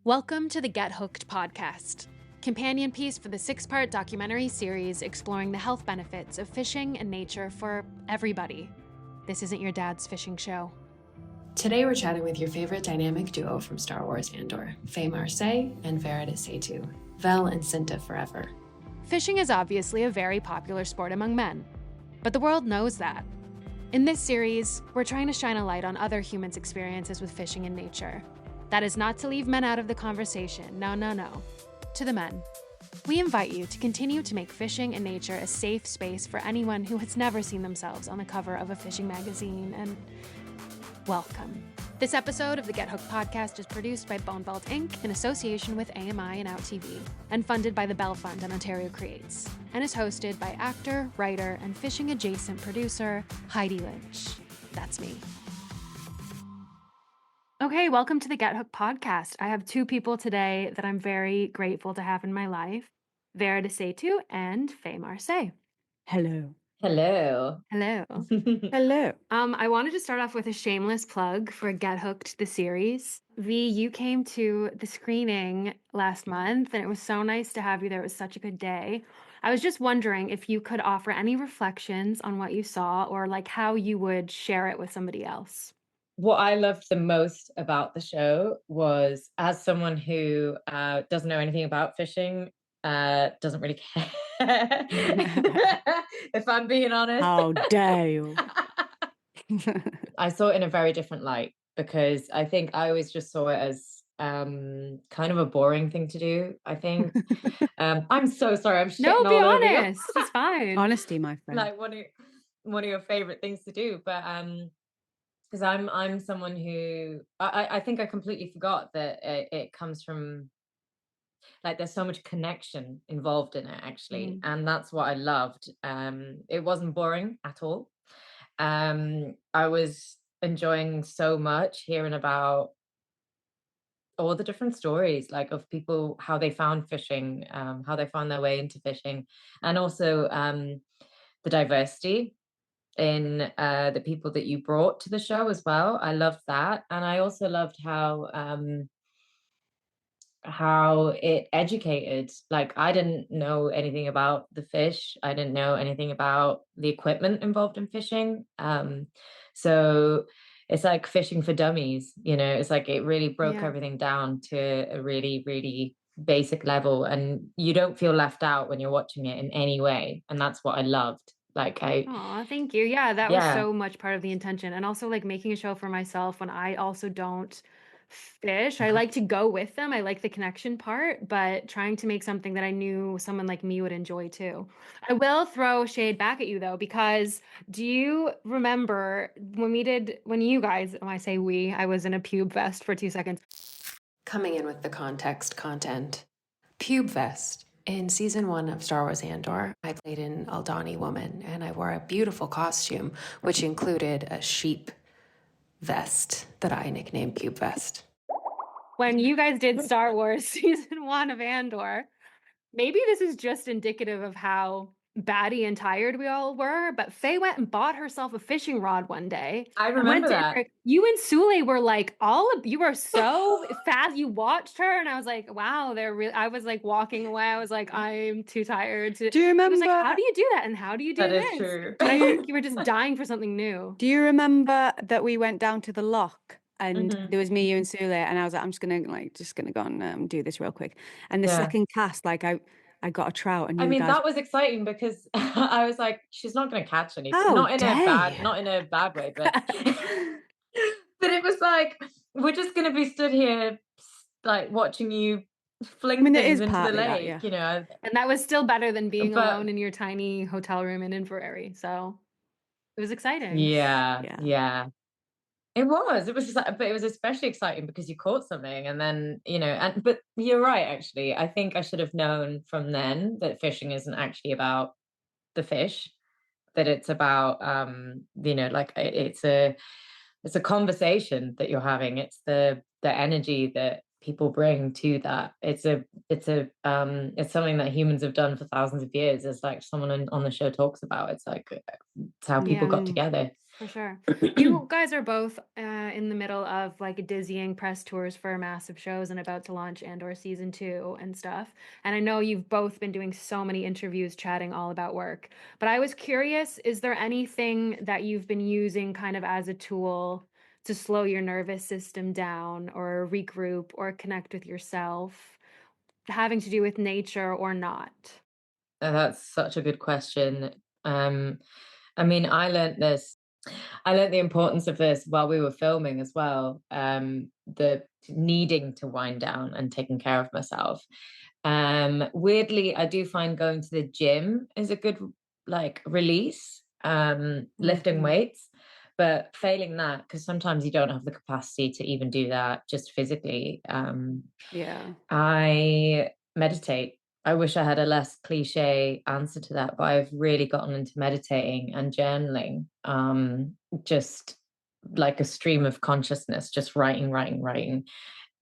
Welcome to the Get Hooked podcast, companion piece for the 6-part documentary series exploring the health benefits of fishing and nature for everybody. This isn't your dad's fishing show. Today we're chatting with your favorite dynamic duo from Star Wars Andor, Faye Marsay and Varada Sethu, Vel and Cinta forever. Fishing is obviously a very popular sport among men, but the world knows that. In this series, we're trying to shine a light on other humans' experiences with fishing and nature. That is not to leave men out of the conversation, no. To the men, we invite you to continue to make fishing and nature a safe space for anyone who has never seen themselves on the cover of a fishing magazine, and welcome. This episode of the Get Hooked podcast is produced by Bonebelt Inc. in association with AMI and OUTtv, and funded by the Bell Fund and Ontario Creates, and is hosted by actor, writer, and fishing-adjacent producer Heidi Lynch. That's me. Okay, welcome to the Get Hooked podcast. I have two people today that I'm very grateful to have in my life, Varada Sethu and Faye Marsay. Hello. Hello. Hello. I wanted to start off with a shameless plug for Get Hooked, the series. V, you came to the screening last month, and it was so nice to have you there. It was such a good day. I was just wondering if you could offer any reflections on what you saw or like how you would share it with somebody else. What I loved the most about the show was, as someone who doesn't know anything about fishing, doesn't really care, if I'm being honest. How dare you? I saw it in a very different light, because I think I always just saw it as kind of a boring thing to do, I think. I'm so sorry. I'm shitting No, be all over you. honest. It's fine. Honesty, my friend. Like one of your favorite things to do, but because I'm someone who I think I completely forgot that it comes from, like, there's so much connection involved in it, actually. And that's what I loved. It wasn't boring at all. I was enjoying so much hearing about all the different stories, like, of people, how they found fishing, how they found their way into fishing, and also the diversity in the people that you brought to the show as well. I loved that. And I also loved how it educated. Like, I didn't know anything about the fish. I didn't know anything about the equipment involved in fishing. So it's like fishing for dummies, it's like it really broke everything down to a really, really basic level, and you don't feel left out when you're watching it in any way. And that's what I loved. Aw, thank you. Yeah, that was so much part of the intention. And also, like, making a show for myself when I also don't fish. I like to go with them. I like the connection part, but trying to make something that I knew someone like me would enjoy too. I will throw shade back at you though, because do you remember when you guys, when I say we, I was in a pube vest for 2 seconds. Coming in with the content. Pube vest. In season 1 of Star Wars Andor, I played an Aldani woman, and I wore a beautiful costume, which included a sheep vest that I nicknamed Pube Vest. When you guys did Star Wars season 1 of Andor, maybe this is just indicative of how batty and tired we all were, but Faye went and bought herself a fishing rod one day. I remember that. You and Sule were like, you were so fast. You watched her, and I was like, wow, I was like walking away. I was like, I'm too tired to. Do you remember? I was like, how do you do that? And how do you do that this? That is true. But I think you were just dying for something new. Do you remember that we went down to the loch? And there was me, you, and Sule, and I was like, I'm just gonna go and do this real quick. And the second cast, like I got a trout, and that was exciting, because I was like, she's not going to catch anything. Not in a bad way, but but it was like, we're just going to be stood here, like, watching you fling things into the lake, And that was still better than being alone in your tiny hotel room in Inverary. So it was exciting. Yeah. It was but it was especially exciting because you caught something, and then, but you're right, actually. I think I should have known from then that fishing isn't actually about the fish, that it's about, like, it's a conversation that you're having. It's the energy that people bring to that. It's something that humans have done for thousands of years. It's like someone on the show talks about. It's like, it's how people got together. For sure. You guys are both in the middle of like dizzying press tours for massive shows and about to launch Andor season 2 and stuff. And I know you've both been doing so many interviews chatting all about work. But I was curious, is there anything that you've been using kind of as a tool to slow your nervous system down or regroup or connect with yourself, having to do with nature or not? That's such a good question. I mean, I learned the importance of this while we were filming as well. The needing to wind down and taking care of myself. Weirdly, I do find going to the gym is a good like release, lifting weights, but failing that, because sometimes you don't have the capacity to even do that just physically. Yeah. I meditate. I wish I had a less cliche answer to that, but I've really gotten into meditating and journaling. Just like a stream of consciousness, just writing.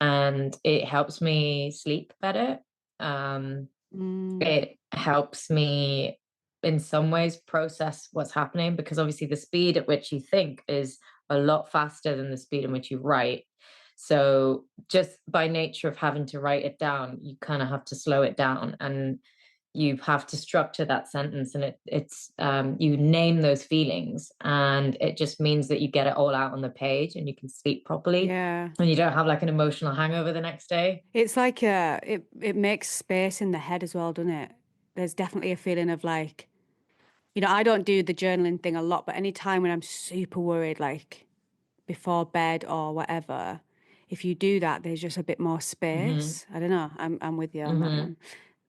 And it helps me sleep better. It helps me in some ways process what's happening, because obviously the speed at which you think is a lot faster than the speed in which you write. So just by nature of having to write it down, you kind of have to slow it down, and you have to structure that sentence, and it's you name those feelings, and it just means that you get it all out on the page and you can sleep properly. Yeah. And you don't have like an emotional hangover the next day. It's like it makes space in the head as well, doesn't it? There's definitely a feeling of like, I don't do the journaling thing a lot, but any time when I'm super worried, like before bed or whatever, if you do that, there's just a bit more space. I don't know. I'm with you on that one.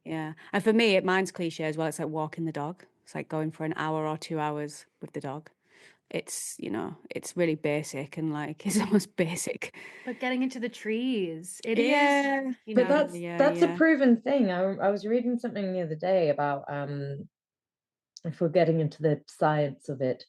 Yeah. And for me, mine's cliche as well. It's like walking the dog. It's like going for an hour or 2 hours with the dog. It's, it's really basic and like it's almost basic. But getting into the trees, it Yeah. is, But that's a yeah. proven thing. I was reading something the other day about if we're getting into the science of it,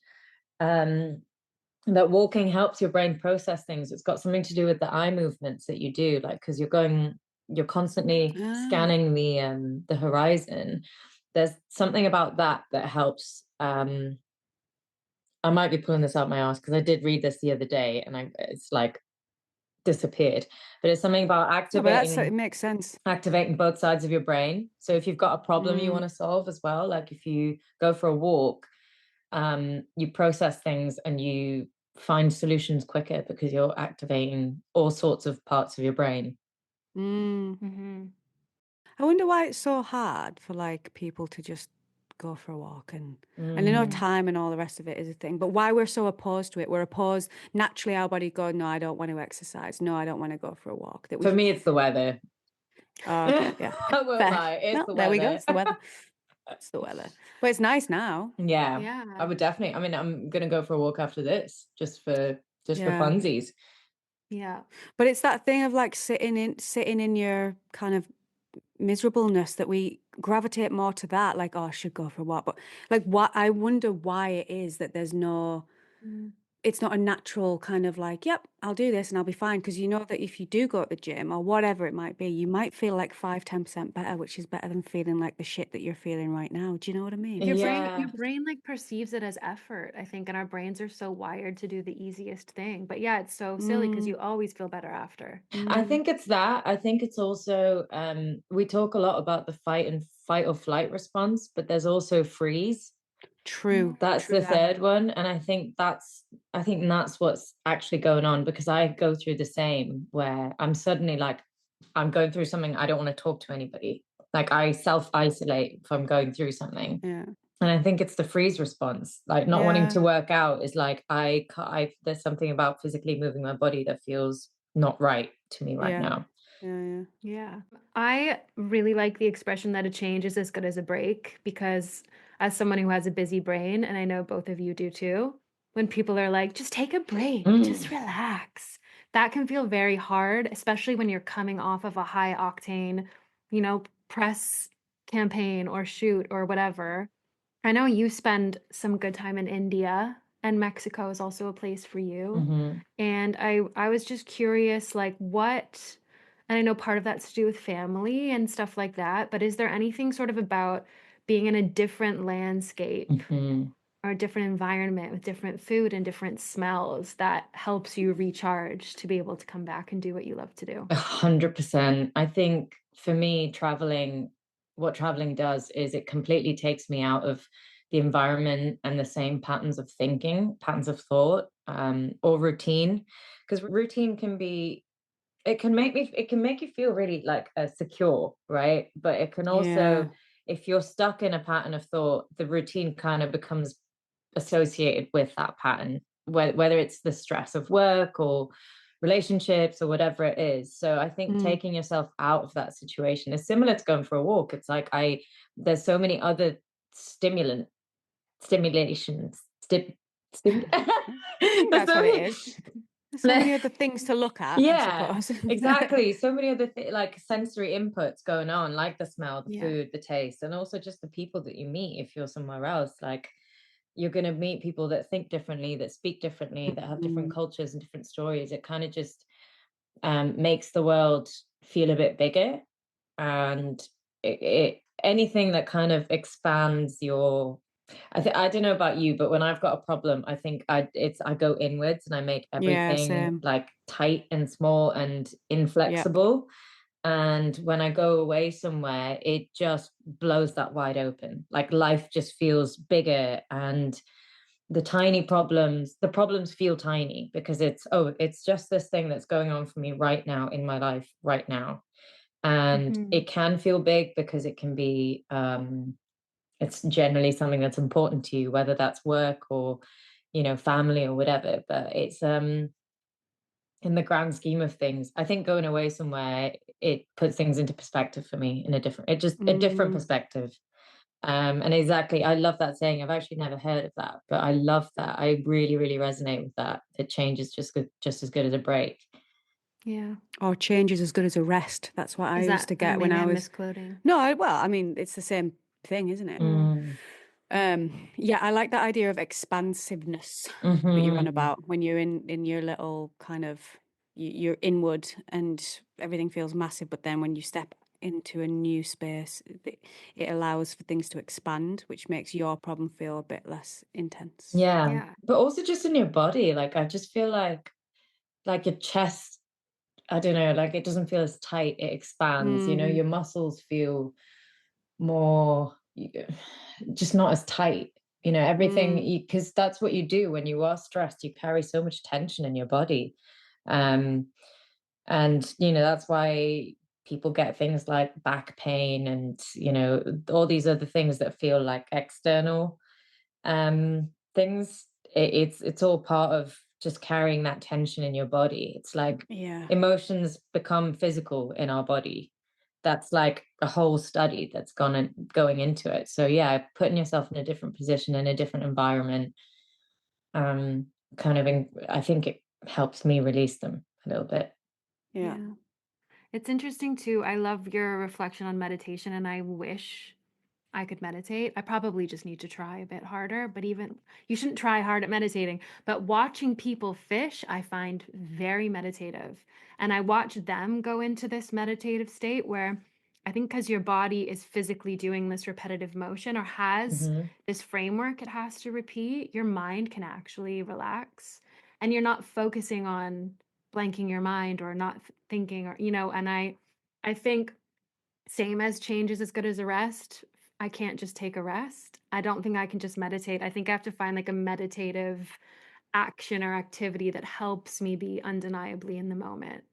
that walking helps your brain process things. It's got something to do with the eye movements that you do, like because you're constantly scanning the horizon. There's something about that helps. I might be pulling this out my ass because I did read this the other day and it's like disappeared. But it's something about It makes sense. activating both sides of your brain. So if you've got a problem you want to solve as well, like if you go for a walk, you process things and you find solutions quicker because you're activating all sorts of parts of your brain. I wonder why it's so hard for like people to just go for a walk and I know time and all the rest of it is a thing, but why we're so opposed to it? We're opposed naturally. Our body go, no, I don't want to exercise. No, I don't want to go for a walk. For me, it's the weather. Oh, okay, yeah. I won't lie. It's the weather. There we go. It's the weather. It's the weather. But it's nice now. Yeah. I would definitely. I mean, I'm gonna go for a walk after this, just for funsies. Yeah. But it's that thing of like sitting in your kind of miserableness that we gravitate more to that, like, oh, I should go for a walk. But like, what I wonder why it is that there's no, it's not a natural kind of like, yep, I'll do this and I'll be fine. Because you know that if you do go to the gym or whatever it might be, you might feel like 5-10% better, which is better than feeling like the shit that you're feeling right now. Do you know what I mean? Your brain like perceives it as effort, I think, and our brains are so wired to do the easiest thing. But yeah, it's so silly because you always feel better after. I think it's that. I think it's also we talk a lot about the fight or flight response, but there's also freeze. True. That's the third one. And I think that's what's actually going on, because I go through the same where I'm suddenly like, I'm going through something, I don't want to talk to anybody. Like I self-isolate if I'm going through something. Yeah. And I think it's the freeze response, like not wanting to work out is like, there's something about physically moving my body that feels not right to me right now. Yeah. I really like the expression that a change is as good as a break, because as someone who has a busy brain, and I know both of you do too, when people are like, just take a break, just relax, that can feel very hard, especially when you're coming off of a high octane, press campaign or shoot or whatever. I know you spend some good time in India, and Mexico is also a place for you. And I was just curious, like and I know part of that's to do with family and stuff like that, but is there anything sort of about being in a different landscape or a different environment with different food and different smells that helps you recharge to be able to come back and do what you love to do. 100%. I think for me, what traveling does is it completely takes me out of the environment and the same patterns of thinking, patterns of thought, or routine. Because routine it can make you feel really like secure, right? But it can also, if you're stuck in a pattern of thought, the routine kind of becomes associated with that pattern, whether it's the stress of work or relationships or whatever it is. So I think taking yourself out of that situation is similar to going for a walk. It's like there's so many other stimulations. That's what it is. There's so many other things to look at, Yeah, I suppose. exactly. So many other like sensory inputs going on, like the smell, the Yeah. food, the taste, and also just the people that you meet if you're somewhere else. Like you're going to meet people that think differently, that speak differently, that have different cultures and different stories. It kind of just makes the world feel a bit bigger, and anything that kind of expands your. I don't know about you, but when I've got a problem, I think I go inwards and I make everything same. like tight and small and inflexible. And when I go away somewhere, it just blows that wide open. Like life just feels bigger, and the problems feel tiny because it's just this thing that's going on for me right now in my life right now. And it can feel big because it can be it's generally something that's important to you, whether that's work or family or whatever. But it's in the grand scheme of things, I think going away somewhere, it puts things into perspective for me in a different perspective. And exactly, I love that saying. I've actually never heard of that, but I love that. I really, really resonate with that. That change is just as good as a break. Yeah. Or change is as good as a rest. That's what I used to get when I was misquoting. No, I mean it's the same thing, isn't it? Yeah, I like that idea of expansiveness that you're on about when you're in your little kind of you're inward and everything feels massive, but then when you step into a new space, it allows for things to expand, which makes your problem feel a bit less intense. Yeah. But also just in your body, like I just feel like your chest, I don't know, like it doesn't feel as tight, it expands, your muscles feel more just not as tight, everything, because that's what you do when you are stressed. You carry so much tension in your body, and that's why people get things like back pain and all these other things that feel like external things. It's all part of just carrying that tension in your body. It's like emotions become physical in our body. That's like a whole study that's going into it. So yeah, putting yourself in a different position, in a different environment, I think it helps me release them a little bit. Yeah. It's interesting too. I love your reflection on meditation, and I wish I could meditate. I probably just need to try a bit harder, but even you shouldn't try hard at meditating. But watching people fish, I find very meditative. And I watch them go into this meditative state where I think because your body is physically doing this repetitive motion or has this framework it has to repeat, your mind can actually relax and you're not focusing on blanking your mind or not thinking or, and I think same as change is as good as a rest. I can't just take a rest. I don't think I can just meditate. I think I have to find like a meditative action or activity that helps me be undeniably in the moment.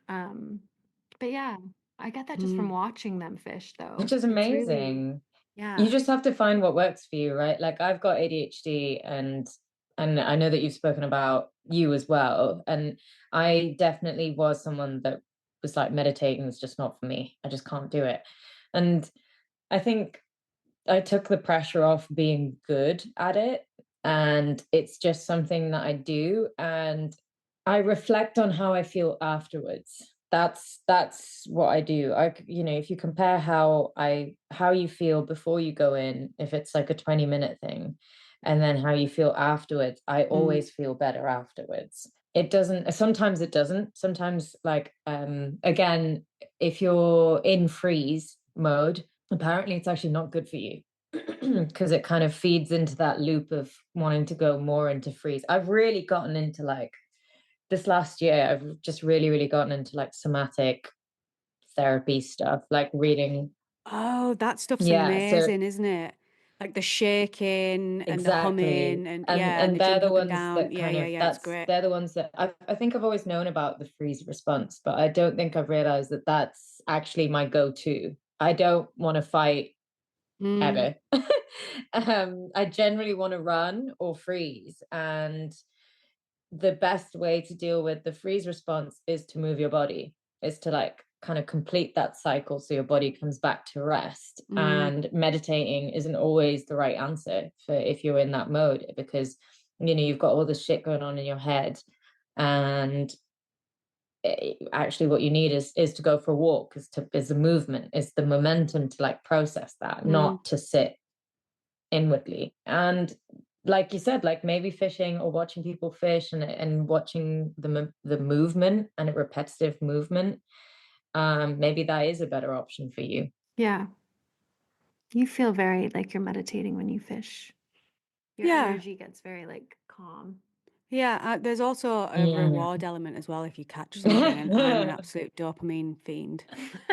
But yeah, I get that just from watching them fish though. Which is amazing. Yeah. You just have to find what works for you, right? Like I've got ADHD and I know that you've spoken about you as well. And I definitely was someone that was like meditating is just not for me. I just can't do it. And I think I took the pressure off being good at it. And it's just something that I do. And I reflect on how I feel afterwards. That's what I do. If you compare how you feel before you go in, if it's like a 20-minute thing, and then how you feel afterwards, I always feel better afterwards. Sometimes it doesn't. Sometimes like again, if you're in freeze mode, apparently it's actually not good for you. because it kind of feeds into that loop of wanting to go more into freeze. I've really gotten into like this last year, I've just really gotten into like somatic therapy stuff, like reading. Oh, that stuff's Yeah, so amazing, isn't it? Like the shaking and the exactly. humming and And the they're jump the up and ones down. that Yeah, kind yeah, of yeah. It's great. they're the ones that I think I've always known about the freeze response, but I don't think I've realized that that's actually my go-to. I don't want to fight Mm, ever. I generally want to run or freeze, and the best way to deal with the freeze response is to move your body, is to like kind of complete that cycle so your body comes back to rest. mm, And meditating isn't always the right answer for if you're in that mode, because you've got all this shit going on in your head, and actually what you need is to go for a walk, is the movement, is the momentum to like process that, mm. not to sit inwardly. And like you said, like maybe fishing or watching people fish, and watching the movement and a repetitive movement, maybe that is a better option for you. Yeah. You feel very like you're meditating when you fish. Your Yeah, energy gets very like calm. yeah. There's also a Mm. reward element as well if you catch something, and I'm an absolute dopamine fiend.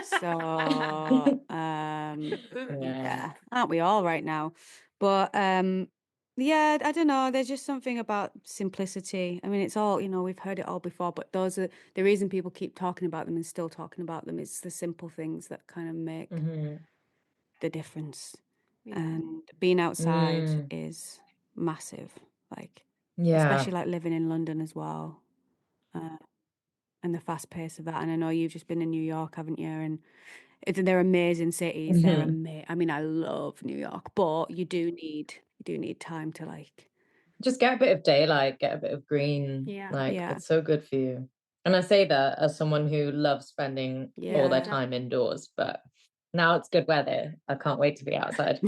So, Yeah. yeah, aren't we all right now? But yeah, I don't know. There's just something about simplicity. I mean, it's all, we've heard it all before, but those are the reason people keep talking about them and still talking about them. It's the simple things that kind of make Mhm. the difference. Yeah. And being outside Mm. is massive. Like, Yeah. especially like living in London as well, and the fast pace of that. And I know you've just been in New York, haven't you? And they're amazing cities. They're Mhm. amazing. I mean, I love New York, but you do need time to like, Just get a bit of daylight, get a bit of green. Yeah. Like, yeah, it's so good for you. And I say that as someone who loves spending all their yeah. time indoors, but now it's good weather. I can't wait to be outside.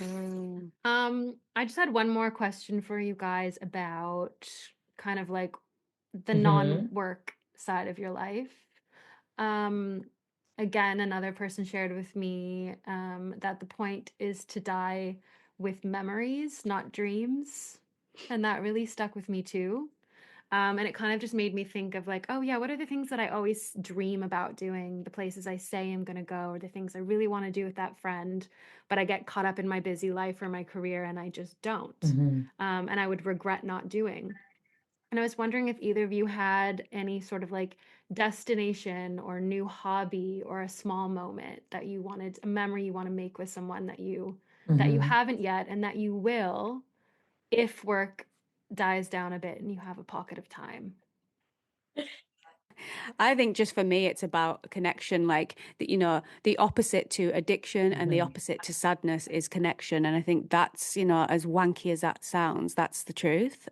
Mm, I just had one more question for you guys about kind of like the Hmm. non-work side of your life. Um, Again, another person shared with me that the point is to die with memories, not dreams. And that really stuck with me too. And it kind of just made me think of like, oh yeah, what are the things that I always dream about doing, the places I say I'm going to go, or the things I really want to do with that friend, but I get caught up in my busy life or my career and I just don't. Hmm. And I would regret not doing. And I was wondering if either of you had any sort of like destination or new hobby or a small moment that you wanted, a memory you want to make with someone that you Hmm. haven't yet and that you will if work dies down a bit and you have a pocket of time. I think just for me, it's about connection. Like that, the opposite to addiction and the Hmm. opposite to sadness is connection. And I think that's, as wanky as that sounds, that's the truth.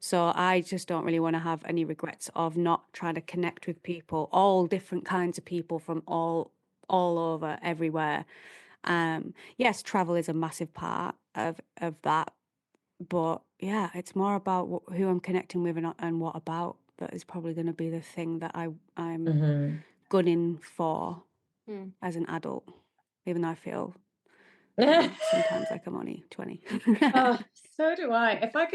So I just don't really want to have any regrets of not trying to connect with people, all different kinds of people from all over, everywhere. Yes, travel is a massive part of that, but yeah, it's more about who I'm connecting with and what about. That is probably going to be the thing that I'm Hmm. gunning for Hmm. as an adult, even though I feel, Oh, sometimes like I'm only 20. so do I. But If I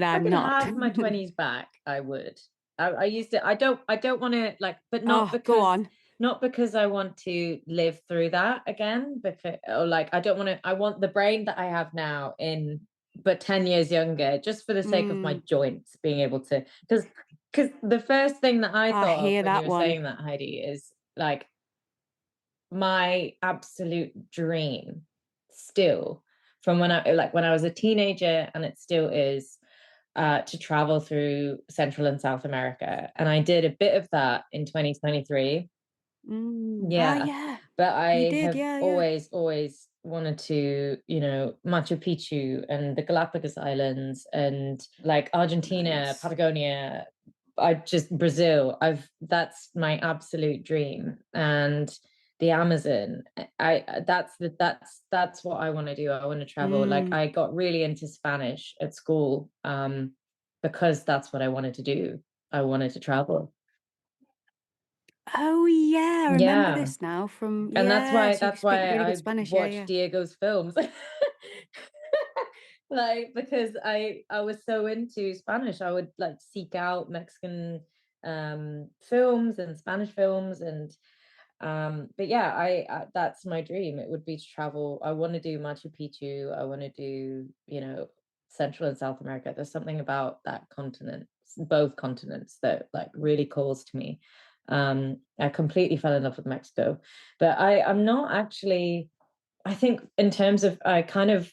I'm could not. have my 20s back, I would. I used to, I don't want to like, but Oh, go on. not because I want to live through that again, because, or like, I don't want to, I want the brain that I have now but 10 years younger, just for the sake of my Mm, joints being able to, because the first thing that I I thought of hear when you that were one. saying that, Heidi, is like my absolute dream still, from when I was a teenager, and it still is, to travel through Central and South America. And I did a bit of that in 2023. Yeah. Yeah, But you I did. have Yeah, yeah. always wanted to, Machu Picchu and the Galapagos Islands, and like Argentina, Nice. Patagonia, Brazil. That's my absolute dream. And the Amazon. That's what I want to do. I want to travel. Like, Mm. I got really into Spanish at school, because that's what I wanted to do. I wanted to travel. Oh yeah, I remember Yeah. this now from And so you that's speak why really good I Spanish. Yeah, watch yeah. Diego's films. Like, because I was so into Spanish, I would like seek out Mexican films and Spanish films, and but yeah, I that's my dream. It would be to travel. I want to do Machu Picchu. I want to do, you know, Central and South America. There's something about that continent, both continents, that like really calls to me. I completely fell in love with Mexico, but I'm not actually, I think in terms of, I kind of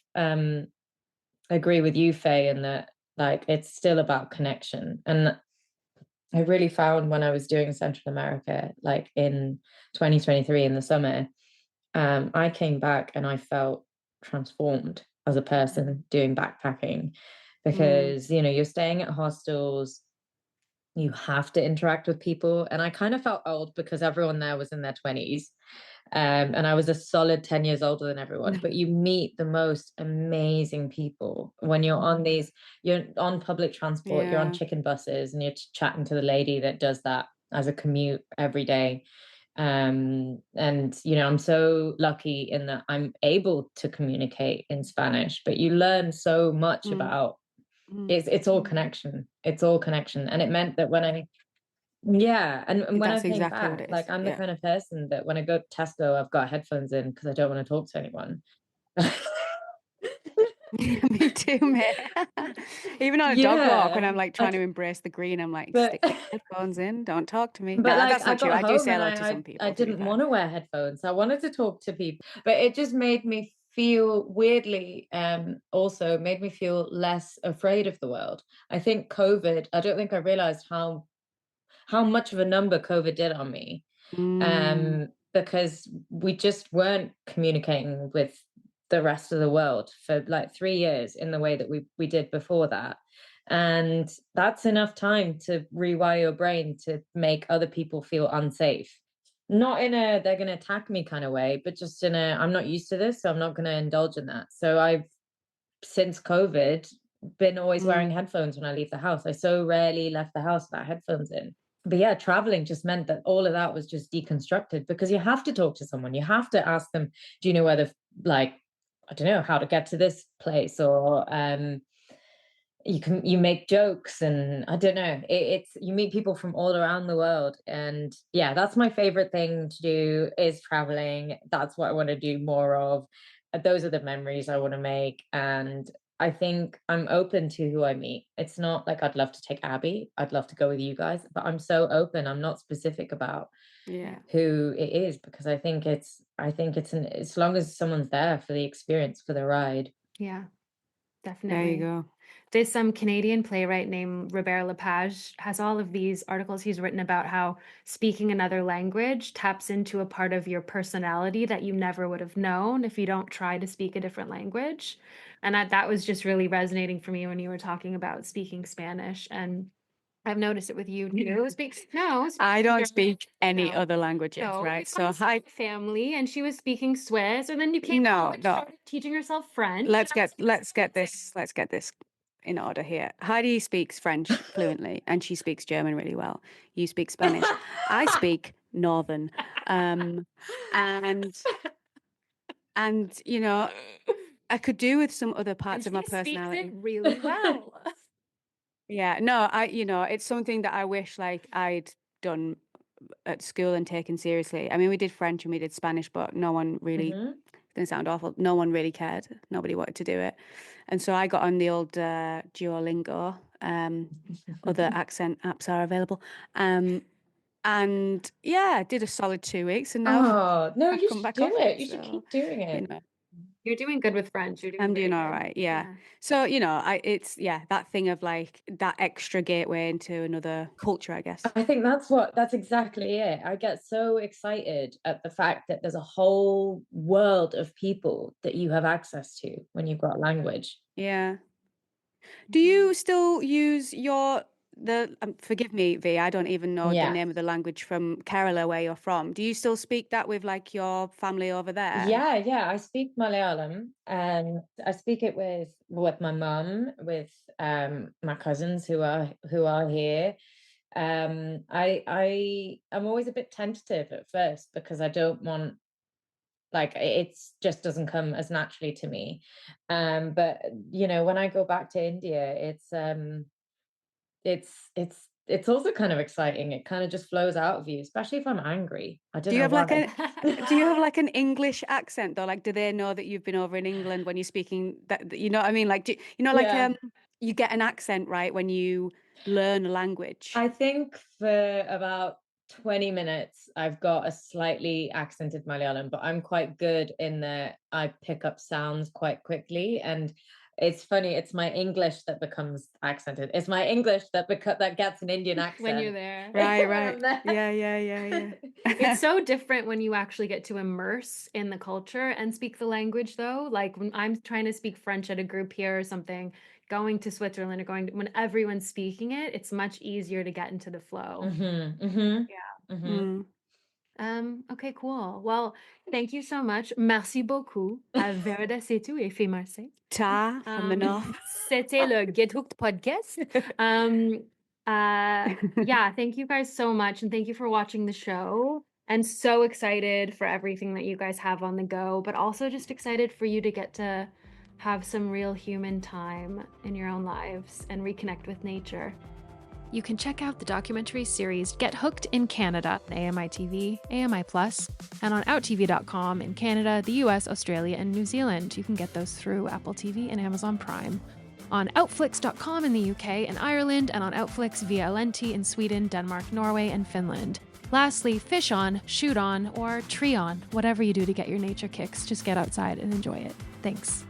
agree with you, Faye, in that like it's still about connection. And I really found when I was doing Central America, like in 2023 in the summer, I came back and I felt transformed as a person doing backpacking, because you know, you're staying at hostels, you have to interact with people, and I kind of felt old because everyone there was in their 20s. And I was a solid 10 years older than everyone, but you meet the most amazing people when you're on these, you're on public transport, you're on Yeah. chicken buses, and you're chatting to the lady that does that as a commute every day. And you know, I'm so lucky in that I'm able to communicate in Spanish, but you learn so much Mm, about, mm. it's all connection. It's all connection. And it meant that when I, yeah, and when I That's came exactly what back, it like is. I'm the Yeah. kind of person that when I go to Tesco, I've got headphones in because I don't want to talk to anyone. Me too, mate. Even on a dog walk, when Yeah, I'm like trying to embrace the green, I'm like, but stick your headphones in, don't talk to me. but Nah, like that's I not true. got I do home say and hello to some I people, to be didn't fair. want to wear headphones. I wanted to talk to people, but it just made me feel weirdly, also made me feel less afraid of the world. I think COVID, I don't think I realized how much of a number COVID did on me. Mm, Because we just weren't communicating with the rest of the world for like 3 years in the way that we did before that. And that's enough time to rewire your brain to make other people feel unsafe. Not in a they're going to attack me kind of way, but just in a, I'm not used to this, so I'm not going to indulge in that. So I've, since COVID, been always wearing mm, headphones when I leave the house. I so rarely left the house without headphones in. But yeah, traveling just meant that all of that was just deconstructed, because you have to talk to someone. You have to ask them, do you know where the, like, I don't know, how to get to this place, or you make jokes, and I don't know, it's, you meet people from all around the world. And yeah, that's my favorite thing to do, is traveling. That's what I want to do more of. Those are the memories I want to make. And I think I'm open to who I meet. It's not like I'd love to take Abby, I'd love to go with you guys, but I'm so open, I'm not specific about yeah. who it is, because I think it's an, as long as someone's there for the experience, for the ride. Yeah, There you definitely. go. There's some Canadian playwright named Robert Lepage has all of these articles he's written about how speaking another language taps into a part of your personality that you never would have known if you don't try to speak a different language. And that was just really resonating for me when you were talking about speaking Spanish. And I've noticed it with you too. I don't German. speak any No. other languages, No, right? you So found I family, and she was speaking Swiss, and then you came home no, and no. started teaching herself French. Let's get this in order here. Heidi speaks French fluently, and she speaks German really well. You speak Spanish. I speak Northern, um, and you know, I could do with some other And parts she of my speaks it personality. really well. Yeah, no, it's something that I wish like I'd done at school and taken seriously. I mean, we did French and we did Spanish, but no one really, Mhm. it's going to sound awful, no one really cared. Nobody wanted to do it. And so I got on the old Duolingo. Other accent apps are available. And yeah, did a solid 2 weeks and now Oh, no, I've you come should back do off it. it. You should So, keep doing you it. know, You're doing good with French. You're doing I'm very doing all good. right. Yeah. So, yeah, that thing of like that extra gateway into another culture, I guess. I think that's exactly it. I get so excited at the fact that there's a whole world of people that you have access to when you've got language. Yeah. Do you still use forgive me, V, I don't even know the Yeah. name of the language from Kerala where you're from. Do you still speak that with like your family over there? Yeah. I speak Malayalam, and I speak it with my mum, with my cousins who are here. I'm always a bit tentative at first because I don't want, like, it's just doesn't come as naturally to me. But when I go back to India, it's also kind of exciting. It kind of just flows out of you, especially if I'm angry. I don't Do you know have like why. do you have like an English accent though? Like, do they know that you've been over in England when you're speaking you know what I mean? Like, like Yeah. you get an accent, right, when you learn a language. I think for about 20 minutes, I've got a slightly accented Malayalam, but I'm quite good in that I pick up sounds quite quickly. And it's funny, it's my English that becomes accented. It's my English that gets an Indian accent. When you're there. Right, when right. I'm there. Yeah. It's so different when you actually get to immerse in the culture and speak the language, though. Like when I'm trying to speak French at a group here or something, going to Switzerland or when everyone's speaking it, it's much easier to get into the flow. Okay, cool. Well, thank you so much. Merci beaucoup à Varada Sethu et Faye Marsay. Ta from the north. C'était le Get Hooked podcast. Yeah, thank you guys so much, and thank you for watching the show. And so excited for everything that you guys have on the go, but also just excited for you to get to have some real human time in your own lives and reconnect with nature. You can check out the documentary series Get Hooked in Canada on AMI-télé, AMI+, and on OUTtv.com in Canada, the US, Australia, and New Zealand. You can get those through Apple TV and Amazon Prime. On Outflix.com in the UK and Ireland, and on Outflix via LNT in Sweden, Denmark, Norway, and Finland. Lastly, fish on, shoot on, or tree on. Whatever you do to get your nature kicks, just get outside and enjoy it. Thanks.